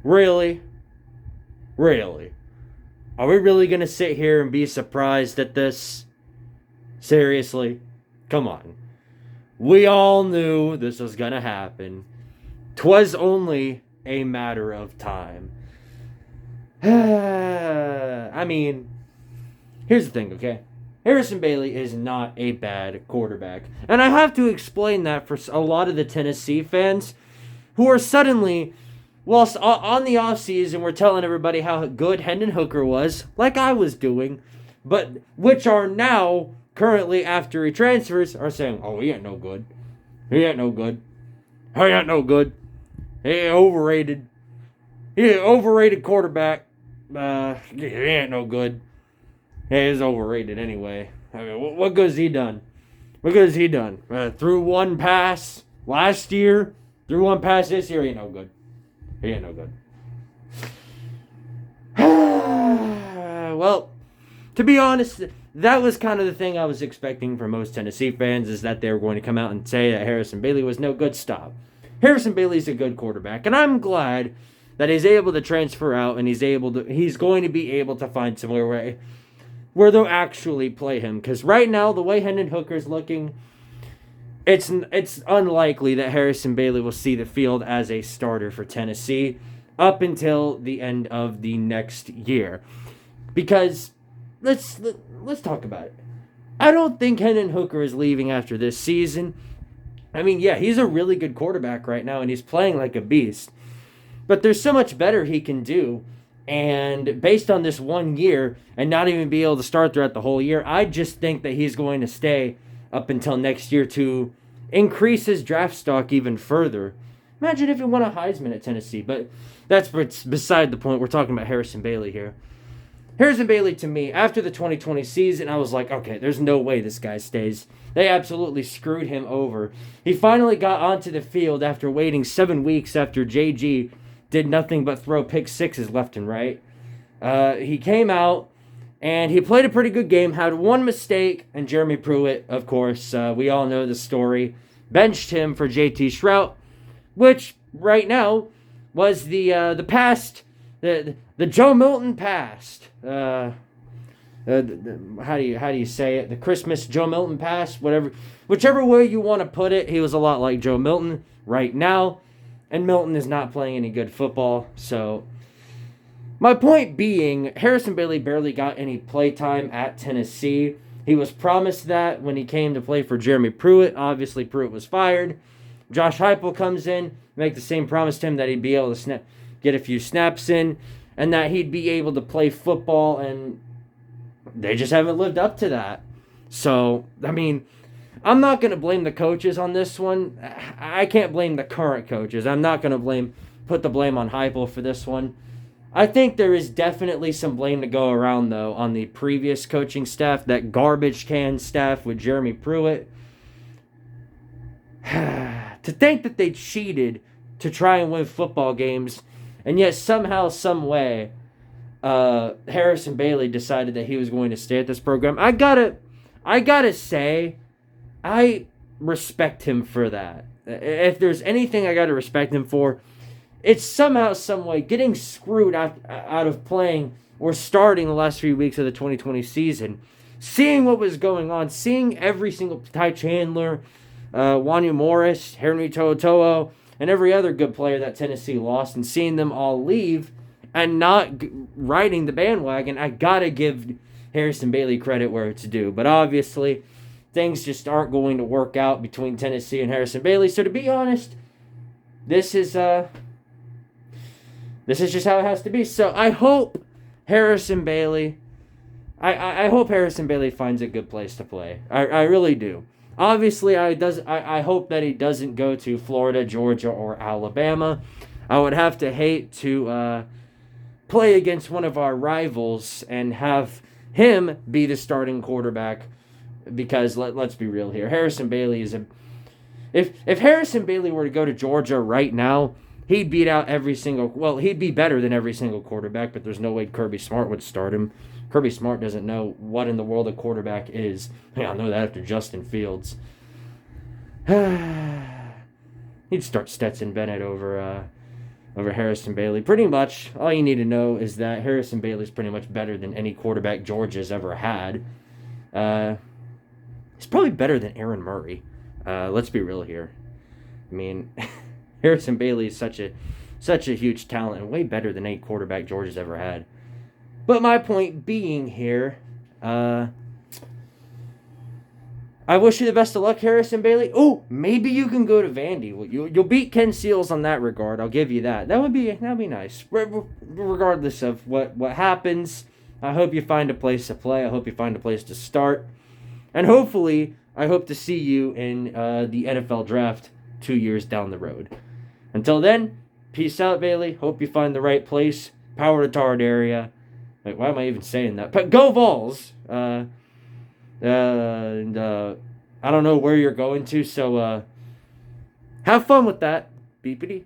Really? Really? Are we really going to sit here and be surprised at this? Seriously? Come on. We all knew this was going to happen. 'Twas only a matter of time. I mean, here's the thing, okay? Harrison Bailey is not a bad quarterback. And I have to explain that for a lot of the Tennessee fans who are suddenly, whilst on the offseason, we're telling everybody how good Hendon Hooker was, like I was doing, but which are now, currently after he transfers, are saying, oh, he ain't no good. He ain't no good. He ain't no good. He overrated. He overrated quarterback. He ain't no good. He is overrated anyway. I mean, what good has he done? What good has he done? Threw one pass last year. Threw one pass this year. He ain't no good. He ain't no good. Well, to be honest, that was kind of the thing I was expecting from most Tennessee fans, is that they were going to come out and say that Harrison Bailey was no good. Stop. Harrison Bailey's a good quarterback, and I'm glad that he's able to transfer out, and he's going to be able to find somewhere where they'll actually play him. Because right now, the way Hendon Hooker's looking, it's unlikely that Harrison Bailey will see the field as a starter for Tennessee up until the end of the next year. Because let's talk about it. I don't think Hendon Hooker is leaving after this season. I mean, yeah, he's a really good quarterback right now, and he's playing like a beast. But there's so much better he can do. And based on this 1 year and not even be able to start throughout the whole year, I just think that he's going to stay up until next year to increase his draft stock even further. Imagine if he won a Heisman at Tennessee. But that's beside the point. We're talking about Harrison Bailey here. Harrison Bailey, to me, after the 2020 season, I was like, okay, there's no way this guy stays. They absolutely screwed him over. He finally got onto the field after waiting 7 weeks after JG did nothing but throw pick sixes left and right. He came out, and he played a pretty good game, had one mistake, and Jeremy Pruitt, of course, we all know the story, benched him for JT Shrout, which, right now, was the past, the Joe Milton past. How do you say it? The Christmas Joe Milton pass, whichever way you want to put it. He was a lot like Joe Milton right now, and Milton is not playing any good football. So my point being, Harrison Bailey barely got any play time at Tennessee. He was promised that when he came to play for Jeremy Pruitt. Obviously, Pruitt was fired. Josh Heupel comes in, make the same promise to him that he'd be able to get a few snaps in, and that he'd be able to play football, and they just haven't lived up to that. So, I mean, I'm not going to blame the coaches on this one. I can't blame the current coaches. I'm not going to put the blame on Heupel for this one. I think there is definitely some blame to go around, though, on the previous coaching staff, that garbage can staff with Jeremy Pruitt. To think that they cheated to try and win football games, and yet somehow, some way, Harrison Bailey decided that he was going to stay at this program. I gotta say, I respect him for that. If there's anything I gotta respect him for, it's somehow, some way, getting screwed out of playing or starting the last 3 weeks of the 2020 season, seeing what was going on, seeing every single Ty Chandler, Wanya Morris, Henry To'oTo'o, and every other good player that Tennessee lost, and seeing them all leave and not riding the bandwagon. I gotta give Harrison Bailey credit where it's due. But obviously, things just aren't going to work out between Tennessee and Harrison Bailey. So to be honest, this is just how it has to be. So I hope Harrison Bailey, I hope Harrison Bailey finds a good place to play. I really do. Obviously, I hope that he doesn't go to Florida, Georgia, or Alabama. I would have to hate to play against one of our rivals and have him be the starting quarterback, because let's be real here. Harrison Bailey is if Harrison Bailey were to go to Georgia right now, he'd be better than every single quarterback, but there's no way Kirby Smart would start him. Kirby Smart doesn't know what in the world a quarterback is. I know that after Justin Fields. He'd start Stetson Bennett over over Harrison Bailey. Pretty much all you need to know is that Harrison Bailey is pretty much better than any quarterback Georgia's ever had. He's probably better than Aaron Murray. Let's be real here. I mean, Harrison Bailey is such a huge talent and way better than any quarterback Georgia's ever had. But my point being here, I wish you the best of luck, Harrison Bailey. Oh, maybe you can go to Vandy. You'll beat Ken Seals on that regard. I'll give you that. That'd be nice. Regardless of what happens, I hope you find a place to play. I hope you find a place to start, and hopefully, I hope to see you in the NFL draft 2 years down the road. Until then, peace out, Bailey. Hope you find the right place. Power to Tard area. Wait, why am I even saying that? But go Vols. And I don't know where you're going to, so have fun with that. Beepity.